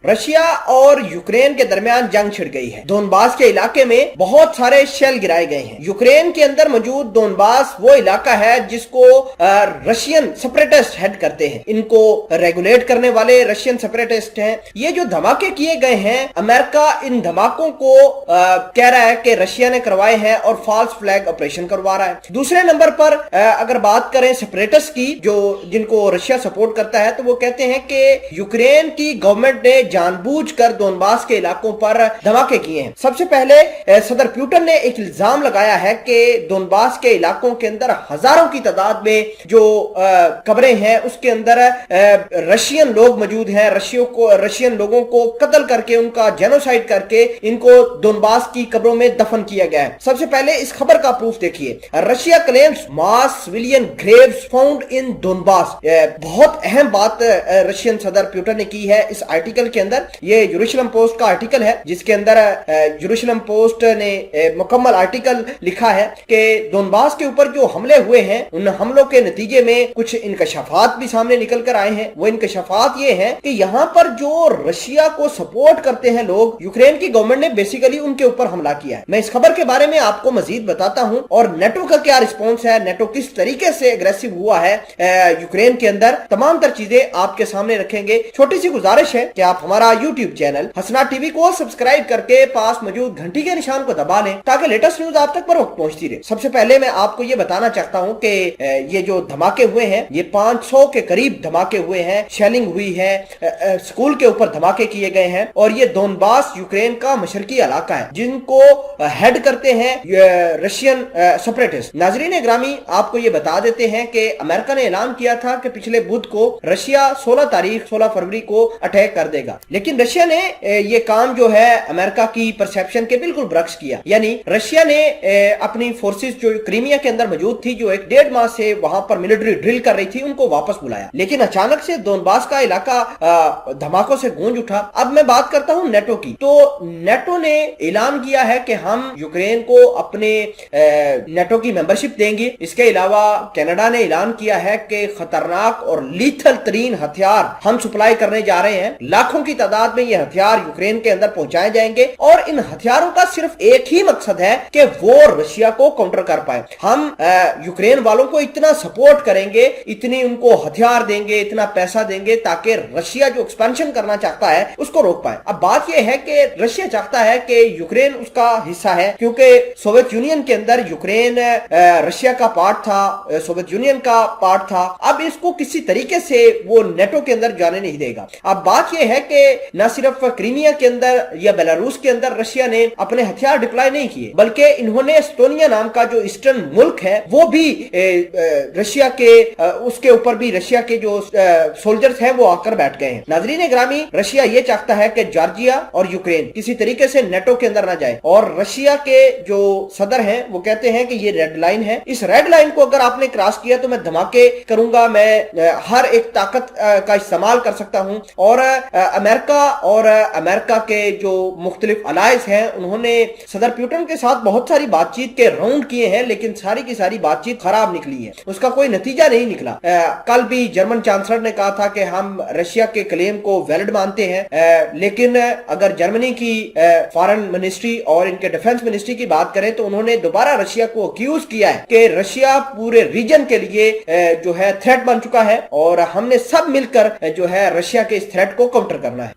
Russia और Ukraine के दरमियान जंग छिड़ गई है। डोनबास के इलाके में बहुत सारे शेल गिराए गए हैं। यूक्रेन के अंदर मौजूद डोनबास वो इलाका है जिसको रशियन सेपरेटिस्ट हेड करते हैं। इनको रेगुलेट करने वाले रशियन सेपरेटिस्ट हैं। ये जो धमाके किए गए हैं, अमेरिका इन धमाकों को कह रहा है कि रशिया ने करवाए हैं और फॉल्स फ्लैग ऑपरेशन करवा रहा है। दूसरे नंबर पर अगर बात करें सेपरेटिस्ट की, जो जिनको रशिया सपोर्ट करता है, तो वो कहते हैं कि यूक्रेन की गवर्नमेंट ने जानबूझकर डोनबास के इलाकों पर धमाके किए हैं। सबसे पहले सदर पुतिन ने एक इल्जाम लगाया है कि डोनबास के इलाकों के अंदर हजारों की तादाद में जो कब्रें हैं उसके अंदर रशियन लोग मौजूद हैं। रशियन लोगों को कत्ल करके, उनका जेनोसाइड करके इनको डोनबास की कब्रों में दफन किया गया है। सबसे पहले इस खबर का प्रूफ देखिए। Russia claims mass civilian Graves found in Donbas. बहुत अहम बात रशियन सदर पुतिन ने की है इस आर्टिकल के अंदर। ये जेरूसलम पोस्ट का आर्टिकल है जिसके अंदर जेरूसलम पोस्ट ने मुकम्मल आर्टिकल लिखा है कि डोनबास के ऊपर जो हमले हुए हैं, उन हमलों के नतीजे में कुछ इंकशाफात भी सामने निकल कर आए हैं। वो इंकशाफात ये हैं कि यहाँ पर जो रशिया को सपोर्ट करते हैं लोग, यूक्रेन की गवर्नमेंट ने बेसिकली उनके ऊपर हमला किया है। मैं इस खबर के बारे में आपको मजीद बताता हूँ और नेटो का क्या रिस्पॉन्स है, नेटो किस तरीके से एग्रेसिव हुआ है यूक्रेन के अंदर, तमाम तर चीजें आपके सामने रखेंगे। छोटी सी गुजारिश है कि आप हमारा यूट्यूब चैनल हसना टीवी को सब्सक्राइब करके पास मौजूद घंटी के निशान को दबा लें ताकि लेटेस्ट न्यूज आप तक पर वक्त पहुंचती रहे। सबसे पहले मैं आपको ये बताना चाहता हूं कि ये जो धमाके हुए हैं, ये 500 के करीब धमाके हुए हैं, शेलिंग हुई है, स्कूल के ऊपर धमाके किए गए हैं और ये डोनबास यूक्रेन का मशरकी इलाका है जिनको हेड करते हैं रशियन सेपरेटिस्ट। नाजरीन ग्रामी, आपको ये बता देते हैं कि अमेरिका ने ऐलान किया था कि पिछले बुध को रशिया 16 फरवरी को अटैक कर देगा, लेकिन रशिया ने ये काम जो है अमेरिका की परसेप्शन के बिल्कुल बरक्स किया। यानी रशिया ने अपनी फोर्सेस जो क्रीमिया के अंदर मौजूद थी, जो 1.5 माह से वहां पर मिलिट्री ड्रिल कर रही थी, उनको वापस बुलाया। लेकिन अचानक से डोनबास का इलाका धमाकों से गूंज उठा। अब मैं बात करता हूं नेटो की। तो नेटो ने ऐलान किया है कि हम यूक्रेन को अपने नेटो की मेंबरशिप देंगे। इसके अलावा कनाडा ने ऐलान किया है कि खतरनाक और लीथल तरीन हथियार हम सप्लाई करने जा रहे हैं। लाखों की तादाद में ये हथियार यूक्रेन के अंदर पहुंचाए जाएंगे और इन हथियारों का सिर्फ एक ही मकसद है कि वो रशिया को काउंटर कर पाए। हम यूक्रेन वालों को इतना सपोर्ट करेंगे, इतनी उनको हथियार देंगे, इतना पैसा देंगे ताकि रशिया जो एक्सपेंशन करना चाहता है उसको रोक पाए। अब बात यह है कि रशिया चाहता है कि यूक्रेन उसका हिस्सा है, क्योंकि सोवियत यूनियन के अंदर यूक्रेन रशिया का पार्ट था, सोवियत यूनियन का पार्ट था। अब इसको किसी तरीके से वो नेटो के अंदर जाने नहीं देगा। अब बात यह है कि न सिर्फ क्रीमिया के अंदर या बेलारूस के अंदर रशिया ने अपने हथियार डिप्लॉय नहीं किए, बल्कि इन्होंने एस्टोनिया नाम का जो ईस्टर्न मुल्क है वो भी रशिया के उसके ऊपर भी रशिया के जो सोल्जर्स हैं वो आकर बैठ गए हैं। नाजरीन ग्रामी, रशिया ये चाहता है कि जॉर्जिया और यूक्रेन किसी तरीके से नेटो के अंदर ना जाए और रशिया के जो सदर हैं वो कहते हैं कि ये रेड लाइन है। इस रेड लाइन को अगर आपने क्रॉस किया तो मैं धमाके करूंगा, मैं हर एक ताकत का इस्तेमाल कर सकता हूं। और अमेरिका के जो मुख्तलिफ अलायंस हैं उन्होंने सदर पुतिन के साथ बहुत सारी बातचीत के राउंड किए हैं, लेकिन सारी की सारी बातचीत खराब निकली है, उसका कोई नतीजा नहीं निकला। कल भी जर्मन चांसलर ने कहा था कि हम रशिया के क्लेम को वैलिड मानते हैं, लेकिन अगर जर्मनी की फॉरेन मिनिस्ट्री और इनके डिफेंस मिनिस्ट्री की बात करें तो उन्होंने दोबारा रशिया को अक्यूज किया है कि रशिया पूरे रीजन के लिए जो है थ्रेट बन चुका है और हमने सब मिलकर जो है रशिया के इस थ्रेट को काउंटर करना है।